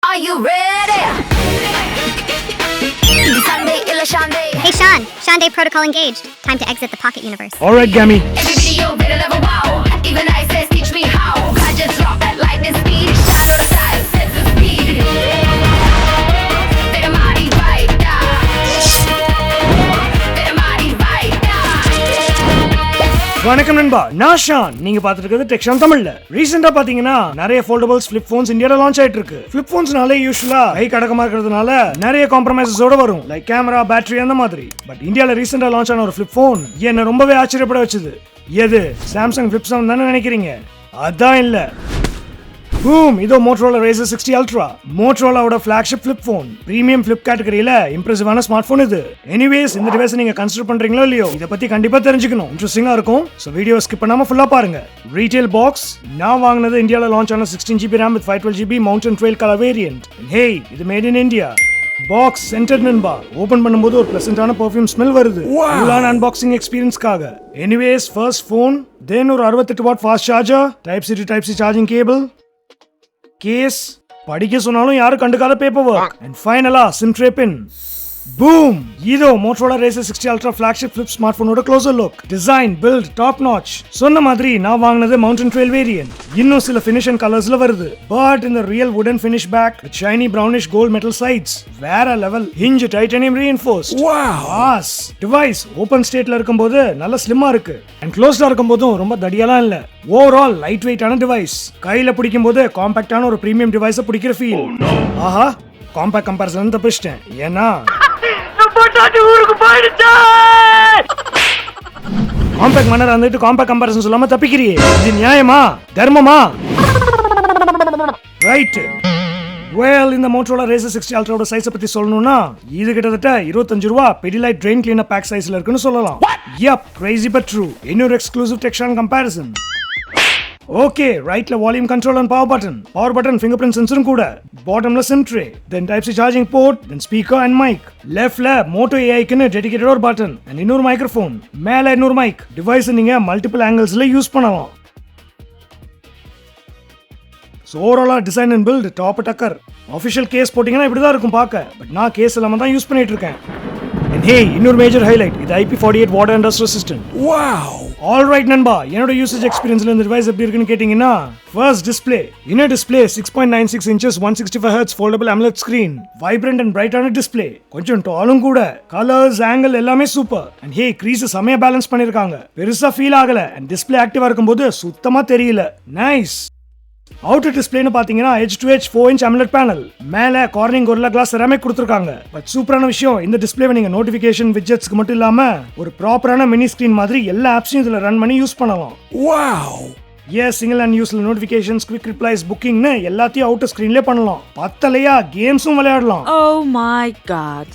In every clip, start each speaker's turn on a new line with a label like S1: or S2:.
S1: Are you ready? Sunday, illa Shan day.
S2: Hey Shan, Shan Day protocol engaged. Time to exit the pocket universe.
S3: Alright, Gammy.
S1: Every video better level wow. Even I says teach me how. I just drop that lightning speed. Shadow the size, set the speed. Better mighty right now. Better mighty right now.
S3: வணக்கம் நண்பா, நான் Shawn. நீங்க பார்த்துட்டு இருக்கிறது tech Shawn தமிழ்ல. ரீசெண்டா பாத்தீங்கன்னா நிறைய ஃபோல்டபிள்ஸ் ஃபிளிப் போன்ஸ் இந்தியால லான்ச் ஆயிட்டு இருக்கு. ஃபிளிப் போன்ஸ்னாலே யூசுவலா கை கடக்கமா இருக்கிறதுனால நிறைய காம்ப்ரமைசஸோட வரும், லைக் கேமரா, பேட்டரி அந்த மாதிரி. பட் இந்தியால ரீசெண்டா லான்ச் ஆன ஒரு ஃபிளிப் போன் என்ன ரொம்பவே ஆச்சரியப்பட வச்சது. எது? சாம்சங் ஃபிளிப் 7 தானே நினைக்கிறீங்க? அதான் இல்ல. பூம், இதோ Motorola Razr 60 Ultra, மோட்டரோலாவோட flagship flip phone. Premium flip கேட்டகரியில இம்ப்ரெசிவான ஸ்மார்ட் போன் இது. எனிவேஸ், இந்த டிவைஸ் நீங்க கன்சிடர் பண்றீங்களோ இல்லையோ, இத பத்தி கண்டிப்பா தெரிஞ்சுக்கணும். இன்ட்ரெஸ்டிங்கா இருக்கும். சோ வீடியோ ஸ்கிப் பண்ணாம ஃபுல்லா பாருங்க. ரீட்டைல் பாக்ஸ் நான் வாங்குனது இந்தியால லான்ச் ஆன 16GB RAM with 512GB Mountain Trail color variant. ஹே, இது மேட் இன் இந்தியா. பாக்ஸ் சென்டர் நண்பா. ஓபன் பண்ணும்போது ஒரு பிளசன்டான பெர்ஃப்யூம் ஸ்மெல் வருது. ஃபுல்லான அன்பாக்சிங் எக்ஸ்பீரியன்ஸ்க்காக. எனிவேஸ், ஃபர்ஸ்ட் போன், தென் ஒரு 68 watt fast charger, type C to type C charging cable, case, படிக்க சொன்னாலும் யாரும் கண்டுக்காத பேப்பர் ஒர்க், அண்ட் ஃபைனலா சிம் ட்ரே பின். பூம், இதோ Motorola Razr 60 Ultra flagship flip smartphone-ஓட closer look. Design, build, top notch. சொன்ன மாதிரி நான் வாங்குனது Mountain Trail variant. இன்னும் சில finish and colors-ல வருது. But in the real wooden finish back with shiny brownish gold metal sides. வேற level. Hinge titanium reinforced. Wow. Pass. Device open state-ல இருக்கும்போது நல்ல slim-ஆ இருக்கு. And closed-ஆ இருக்கும்போதும் ரொம்ப தடியாலாம் இல்ல. Overall lightweight-ஆன device. கையில பிடிக்கும்போது காம்பாக்டான ஒரு premium device-அ பிடிக்கிற feel. ஆஹா, காம்பாக்ட் கம்பேரிசன் தப்பிச்சிட்டேன். ஏன்னா காம்பாக்ட் மன்னர் வந்துட்டு காம்பாக்ட் கம்பேரிசன் சொல்லாம தப்பிக்கிறியே, இது நியாயமா? தர்மமா? ரைட். Well, இந்த Motorola Razr 60 Ultra-ஓட சைஸை பத்தி சொல்லணும்னா இது கிட்டத்தட்ட 25 ரூபா Pidilite drain cleaner pack சைஸ்ல இருக்குன்னு சொல்லலாம். Yup, crazy but true. இன்னொரு exclusive tech Shaan comparison. Okay, ரைட்ல volume control and power button fingerprint சென்சரும் கூட. பாட்டம்ல SIM tray, then type C charging port, then speaker and mic. லெஃப்ட்ல மோட்டோ ஏஐக்குன்னு டெடிகேட்டட் ஒரு பட்டன் அண்ட் இன்னொரு மைக்ரோஃபோன். மேல இன்னொரு மைக். டிவைஸ் நீங்க மல்டிபிள் ஆங்கிள்ஸ்ல யூஸ் பண்ணலாம். ஓவராலா டிசைன் அண்ட் பில்ட் டாப் டக்கர். ஆஃபிஷியல் கேஸ் போட்டீங்கன்னா இப்படிதான் இருக்கும் பார்க்க. பட் நான் கேஸ் இல்லாம தான் யூஸ் பண்ணிட்டு இருக்கேன். And hey, இன்னொரு மேஜர் ஹைலைட், இது IP48 water and dust resistant. Wow. All right நண்பா, என்னோட யூசேஜ் எக்ஸ்பீரியன்ஸ்ல இந்த டிவைஸ் எப்படி இருக்குன்னு கேட்டிங்கன்னா, first display. Inner display 6.96 inches 165 Hz foldable AMOLED screen. Vibrant and bright-ஆன டிஸ்ப்ளே. கொஞ்சம் டாலும் கூட. கலர்ஸ், ஆங்கிள் எல்லாமே சூப்பர். And hey, crease செமையா பேலன்ஸ் பண்ணிருக்காங்க. பெருசா ஃபீல் ஆகல. and டிஸ்ப்ளே ஆக்டிவா இருக்கும்போது சுத்தமா தெரியல. நைஸ். அவுட்டர் டிஸ்பிளேன்னு பாத்தீங்கன்னா edge-to-edge 4-inch AMOLED பேனல். மேல கார்னிங் Gorilla Glass ceramic கொடுத்திருக்காங்க. பட் சூப்பரான விஷயம், இந்த டிஸ்ப்ளேவை நீங்க நோட்டிஃபிகேஷன் விட்ஜெட்ஸ்க்கு மட்டும் இல்லாம ஒரு ப்ராப்பரான மினி ஸ்கிரீன் மாதிரி எல்லா ஆப்ஸையும் இதுல ரன் பண்ணி யூஸ் பண்ணலாம். வாவ். எஸ், சிங்கிள் அண்ட் யூஸ்ல நோட்டிஃபிகேஷன்ஸ், குவிக் ரிப்ளைஸ், புக்கிங்னு எல்லாத்தையும் அவுட்டர் ஸ்கிரீன்லயே பண்ணலாம். பத்தலையா கேம்ஸும் விளையாடலாம்.
S4: Oh my god.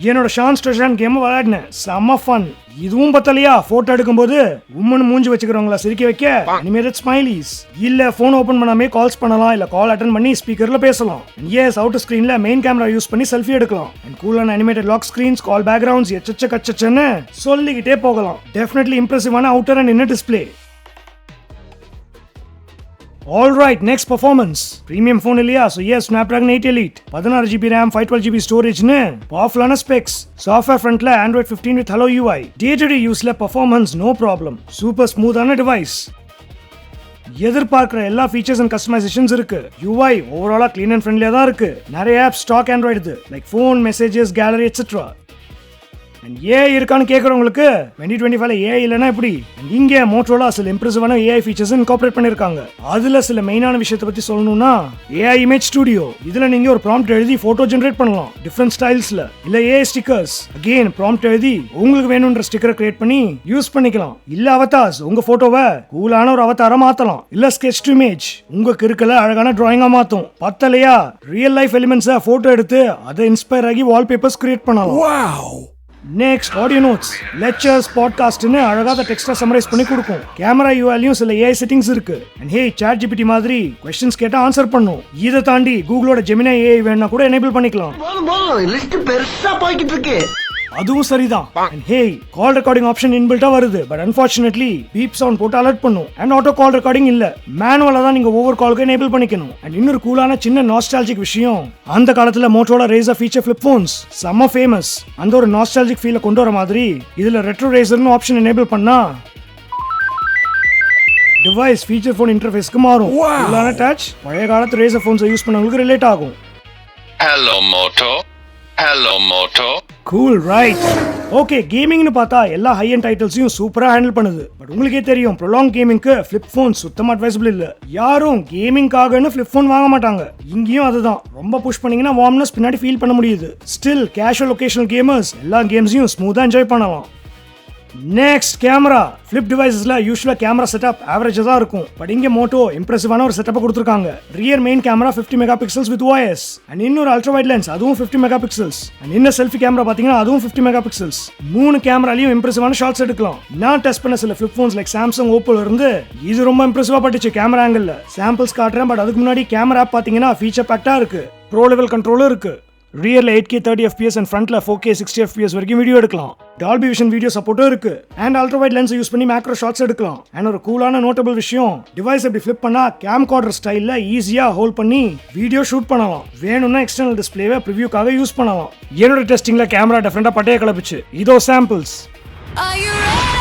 S3: என்னோட ஷான் ஸ்டேஷன் கேம் விளையாடினேன், செம்ம ஃபன். இதுவும் பத்தலையா போட்டோ எடுக்கும்போது உம்மனு மூஞ்சி வச்சுக்கிறவங்களா சிரிக்க வைக்க அனிமேட்டட் ஸ்மைலிஸ், இல்ல போன் ஓபன் பண்ணாமே கால்ஸ் பண்ணலாம், இல்ல கால் அட்டெண்ட் பண்ணி ஸ்பீக்கர்ல பேசலாம். எஸ், அவுட்டர் ஸ்கிரீன்ல மெயின் கேமரா யூஸ் பண்ணி செல்ஃபி எடுக்கலாம். அண்ட் கூலான animated lock screens, call backgrounds, எச்சச்ச கச்சச்சன்னு சொல்லிக்கிட்டே போகலாம். டெஃபினெட்லி இம்ப்ரெசிவான outer and inner display. Alright, next performance. Premium phone இல்லையா? So yes, Snapdragon 8 Elite, 16GB RAM, 512GB storage-னு பவர்ஃபுல்லான ஸ்பெக்ஸ். சாஃப்ட்வேர் ஃப்ரண்ட்ல Android 15 with Hello UI. Day-to-day யூஸ்ல performance no problem. சூப்பர் ஸ்மூத்தான டிவைஸ். எதிர்பார்க்கிற எல்லா ஃபீச்சர்ஸ் அண்ட் கஸ்டமைசேஷன்ஸ் இருக்கு. UI ஓவராலா க்ளீன் அண்ட் ஃப்ரெண்ட்லியா தான் இருக்கு. நிறைய ஆப் ஸ்டாக் Android இது, like phone, messages, gallery etcetera. And AI இருக்கான்னு கேட்கறவங்களுக்கு 2025ல AI இல்லைன்னா எப்படி? இங்க Motorola சில இம்ப்ரெசிவான AI ஃபீச்சர்ஸ் இன்கார்பரேட் பண்ணிருக்காங்க. அதுல சில மெயினான விஷயத்தை பத்தி சொல்லணும்னா, AI இமேஜ் ஸ்டுடியோ. இதுல நீங்க ஒரு ப்ராம்ப்ட் எழுதி போட்டோ ஜெனரேட் பண்ணலாம் டிஃபரண்ட் ஸ்டைல்ஸ்ல. இல்ல AI ஸ்டிக்கர்ஸ், அகைன் ப்ராம்ப்ட் எழுதி உங்களுக்கு வேணும்ன்ற ஸ்டிக்கரை கிரியேட் பண்ணி யூஸ் பண்ணிக்கலாம். இல்ல அவதார்ஸ், உங்க போட்டோவை கூலான ஒரு அவதாரா மாத்தலாம். இல்ல ஸ்கெட்ச் டு இமேஜ், உங்க கிறுக்கல அழகான டிராயிங்கா மாத்தும். பத்தலையா ரியல் லைஃப் எலிமெண்ட்ஸை போட்டோ எடுத்து அதை இன்ஸ்பயர் ஆகி வால்பேப்பர்ஸ் கிரியேட் பண்ணலாம். Wow. Next, audio notes, lectures, பாட்காஸ்ட்னு அழகாக டெக்ஸ்டா சம்மரைஸ் பண்ணி கொடுக்கும். கேமரா யூஐலயும் சில AI செட்டிங்ஸ் இருக்கு. அண்ட் ஹே, ChatGPT மாதிரி क्वेश्चंस கேட்டா ஆன்சர் பண்ணும். இத தாண்டி கூகுளோட ஜெமினி AI வேணா கூட எனேபிள் பண்ணிக்கலாம்.
S5: லிஸ்ட் பெருசா போயிட்டு இருக்கு.
S3: அதுவும் சரிதான். And hey, call recording option inbuilt-ஆ வருது. But unfortunately, beep sound போட்டு alert பண்ணும். And auto call recording இல்ல. மேனுவலா தான் நீங்க ஒவ்வொரு காலுக்கு enable பண்ணிக்கணும். And இன்னொரு கூலான சின்ன nostalgic விஷயம், அந்த காலத்துல Motorola Razr feature flip phones செம்ம ஃபேமஸ். அந்த ஒரு nostalgic feel கொண்டு வர மாதிரி இதுல retro razorனு ஆப்ஷன் enable பண்ணா டிவைஸ் ஃபீச்சர் ஃபோன் இன்டர்ஃபேஸ்க்கு மாறும். கூலான டச் பழைய காலத்து Razr phones யூஸ் பண்ணவங்களுக்கு ரிலேட் ஆகும்.
S5: Hello Moto.
S3: Cool, right? Okay, gamingனு பார்த்தா எல்லா ஹை எண்ட் டைட்டில்ஸையும் சூப்பரா ஹேண்டில் பண்ணுது. பட் உங்களுக்கே தெரியும், prolonged gamingக்கு flip phone சுத்தமா அட்வைசபிள் இல்ல. யாரும் கேமிங்காகன்னு flip phone வாங்க மாட்டாங்க. இங்கேயும் அதுதான். ரொம்ப புஷ் பண்ணீங்கன்னா வார்ம்னஸ் பின்னாடி ஃபீல் பண்ண முடியுது. ஸ்டில் கேஷுவல் ஒகேஷனல் கேமர்ஸ் எல்லா கேம்ஸையும் ஸ்மூத்தா என்ஜாய் பண்ணலாம். Next camera. ஃபிளிப் டிவைசஸ்ல யூசுவலா கேமரா செட்டப் ஆவரேஜா தான் இருக்கும். பட் இங்க மோட்டோ இம்ப்ரெசிவான ஒரு செட்டப் கொடுத்திருக்காங்க. Rear main camera 50 mega pixels with OIS and இன்னொரு அல்ட்ரா வைட் லென்ஸ் அதுவும் 50 மெகா பிக்சல்ஸ் அண்ட் இன்னும் செல்ஃபி கேமரா பாத்தீங்கன்னா அதுவும் 50 மெகா பிக்சல்ஸ். மூணு கேமராலையும் இம்ப்ரெசிவான ஷாட்ஸ் எடுக்கலாம். நான் டெஸ்ட் பண்ண சில ஃபிளிப் ஃபோன்ஸ் லைக் சாம்சங் ஓப்போல இருந்து இது ரொம்ப இம்ப்ரெசிவா பட்டுச்சு கேமரா ஆங்கிள். சாம்பிள்ஸ் காட்டுறேன். பட் அதுக்கு முன்னாடி கேமரா ஆப் பாத்தீங்கன்னா ஃபீச்சர் பேக்டா இருக்கு. ப்ரோ லெவல் கண்ட்ரோலும் இருக்கு. ரியர்ல 8K 30 FPS அண்ட் ஃப்ரண்ட்ல 4K 60 FPS வரைக்கும் வீடியோ எடுக்கலாம். டால்பி விஷன் வீடியோ சப்போர்ட்டும் இருக்கு. And ultra wide lens use பண்ணி மேக்ரோ ஷாட்ஸ் எடுக்கலாம். அண்ட் ஒரு கூலான நோட்டபிள் விஷயம், டிவைஸ் இப்படி ஃபிளிப் பண்ணா கேம் கார்டர் ஸ்டைல்ல ஈஸியா ஹோல்ட் பண்ணி வீடியோ ஷூட் பண்ணலாம். வேணும்னா எக்ஸ்டர்னல் டிஸ்ப்ளேவை ப்ரிவியூக்காக யூஸ் பண்ணலாம். என்னோட டெஸ்டிங்ல கேமரா டிஃபரெண்டா பட்டைய கிளப்பிச்சு. இதோ samples.
S1: Are you ready?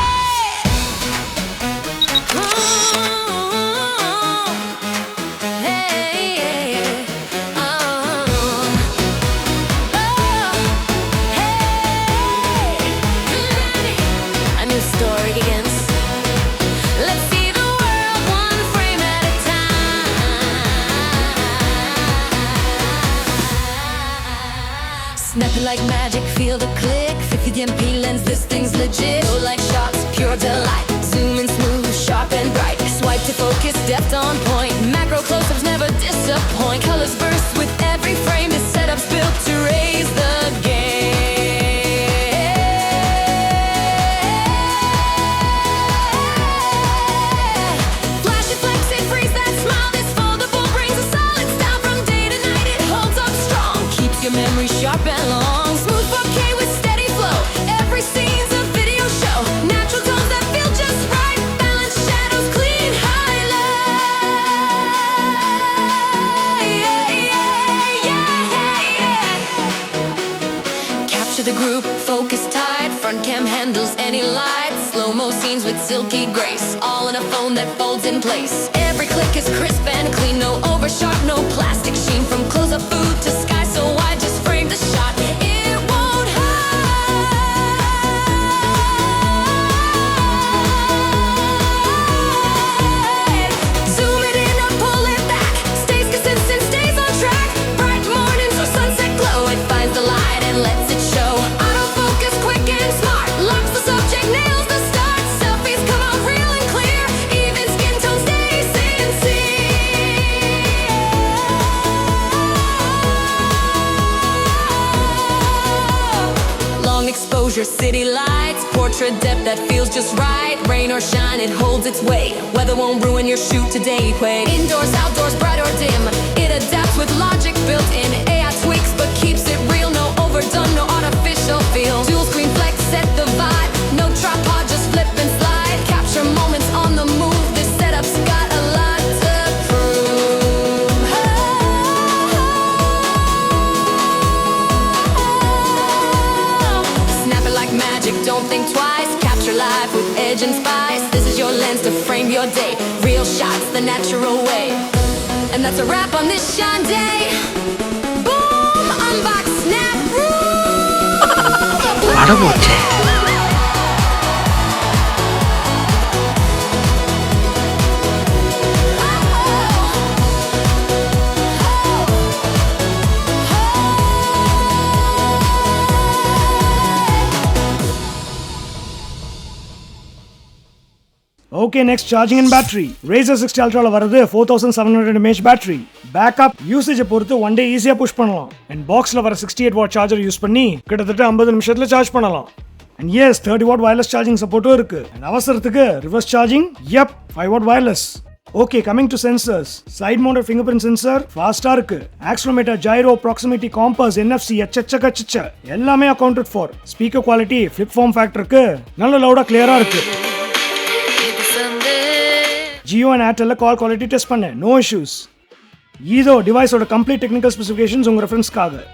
S1: Snapping like magic, feel the click. 50MP lens, this thing's legit. Go like shots, pure delight. Zoom in smooth, sharp and bright. Swipe to focus, depth on point. Macro close-ups never disappoint. Colors burst with every frame. This setup's built to raise the game. Flash and flex and freeze that smile. This foldable brings a solid style from day to night. It holds up strong, keeps your memory sharp and long. Smooth 4K with steady flow. Every scene's a video show. Natural tones that feel just right. Balanced shadows, clean highlights. Capture the group, focus tight. Front cam handles any light. Slow-mo scenes with silky grace. All in a phone that folds in place. Every click is crisp and clean. No oversharp, no plastic sheen. From close-up food to sky so wide, just frame the shot. It won't hide. Zoom it in or pull it back. Stays consistent, stays on track. Bright mornings or sunset glow. It finds the light and lets it show. Autofocus quick and smart. Locks the subject, nails the start. Selfies come out real and clear. Even skin tone stays sincere. Long exposure, city lights. Portrait depth that feels just right. Rain or shine, it holds its weight. Weather won't ruin your shoot today. Quake. Indoors, outdoors, bright or dim. It adapts with logic built in. AI tweaks but keeps it real. No overdone, no artificial feel. Dual screen flex, set the vibe. No tripod, just flip and slide. Capture moments on the move. This setup's got a lot to prove. Snap it like magic, don't think twice. Capture life with edge and spice. This is your lens to frame your day. Real shots the natural way. And that's a wrap on this Shan day. Boom, unbox, snap,
S4: அடபோச்சே.
S3: Okay, next charging and battery. Razr 60 Ultra வரது 4700 mAh battery. Backup usage பொறுத்து one day ஈஸியா push பண்ணலாம். And boxல வர 68 watt charger use பண்ணி கிட்டத்தட்ட 50 நிமிஷத்துல charge பண்ணலாம். And yes, 30 watt wireless charging support இருக்கு. And அவசரத்துக்கு reverse charging, yep, 5 watt wireless. Okay, coming to sensors. Side mounted fingerprint sensor ஃபாஸ்டா இருக்கு. Accelerometer, gyro, proximity, compass, NFC எச்சச்ச எல்லாமே accounted for. Speaker quality flip form ஃபேக்டருக்கு நல்ல லவுடா கிளியரா இருக்கு. ஜியோ அண்ட் ஏர்டெல்ல கால் குவாலிட்டி டெஸ்ட் பண்ணேன், நோ இஷ்யூஸ். இதோ டிவைஸோட கம்ப்ளீட் டெக்னிக்கல் ஸ்பெசிஃபிகேஷன்ஸ் உங்க ரெஃபரன்ஸ்க்காக.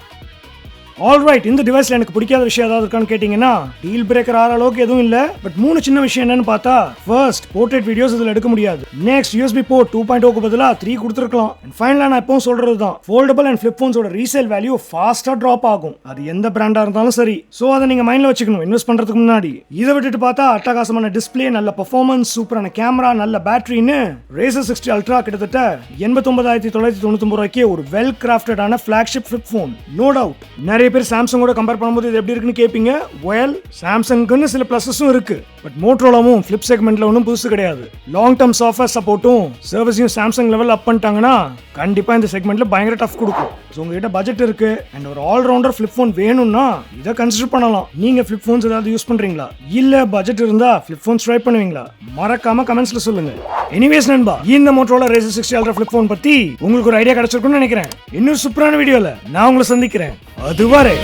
S3: ஆல்ரைட், இந்த டிவைஸ்ல எனக்கு பிடிக்காத விஷயம் ஏதாவது இருக்கான்னு கேட்டீங்கன்னா டீல் பிரேக்கர் ஆற அளவுக்கு எதுவும் இல்ல. பட் 3 சின்ன விஷயம் என்னன்னு பார்த்தா, ஃபர்ஸ்ட் போர்ட்ரேட் வீடியோஸ் இதுல எடுக்க முடியாது. நெக்ஸ்ட் USB போர்ட் 2.0க்கு பதிலா 3 கொடுத்துருக்கலாம். அண்ட் ஃபைனலா நான் எப்பவும் சொல்றது தான், ஃபோல்டபிள் அண்ட் ஃபிளிப் ஃபோன்ஸோட ரீசேல் வேல்யூ ஃபாஸ்டா டிராப் ஆகும். அது எந்த பிராண்டா இருந்தாலும் சரி. சோ அதை நீங்க மைண்ட்ல வச்சுக்கணும் இன்வெஸ்ட் பண்றதுக்கு முன்னாடி. இதை விட்டுட்டு பார்த்தா அட்டகாசமான டிஸ்பிளே, நல்ல பெர்ஃபார்மன்ஸ், சூப்பரான கேமரா, நல்ல பேட்டரின்னு Razr 60 Ultra கிட்டத்தட்ட 89,999 ரூபாய்க்கு ஒரு வெல் கிராஃப்டடான flagship flip phone. No doubt. நிறைய பேர் சாம்சங்கோட கம்பேர் பண்ணும்போது இது எப்படி இருக்குன்னு கேட்பீங்க. வெல், சாம்சங்குன்னு சில பிளஸஸும் இருக்கு. பட் மோட்டரோலாவும் ஃபிளிப் செக்மெண்ட்ல ஒன்றும் புதுசு கிடையாது. லாங் டர்ம் சாஃப்ட்வேர் சப்போர்ட்டும் சர்வீஸையும் சாம்சங் லெவல் அப் பண்ணிட்டாங்கன்னா கண்டிப்பா இந்த செக்மெண்ட்ல பயங்கர டஃப் கொடுக்கும். ஸோ உங்ககிட்ட பட்ஜெட் இருக்கு அண்ட் ஒரு ஆல்ரவுண்டர் ஃபிளிப் ஃபோன் வேணும்னா இதை கன்சிடர் பண்ணலாம். நீங்க ஃபிளிப் ஃபோன்ஸ் ஏதாவது யூஸ் பண்றீங்களா, இல்ல பட்ஜெட் இருந்தா ஃபிளிப் ஃபோன்ஸ் ட்ரை பண்ணுவீங்களா? மறக்காம கமெண்ட்ஸ்ல சொல்லுங்க. எனிவேஸ் நண்பா, இந்த Motorola Razr 60 Ultra flip phone பத்தி உங்களுக்கு ஒரு ஐடியா கிடைச்சிருக்கும்னு நினைக்கிறேன். இன்னும் சூப்பரான வீடியோல நான் உங்களை சந்திக்கிறேன். அதுவரை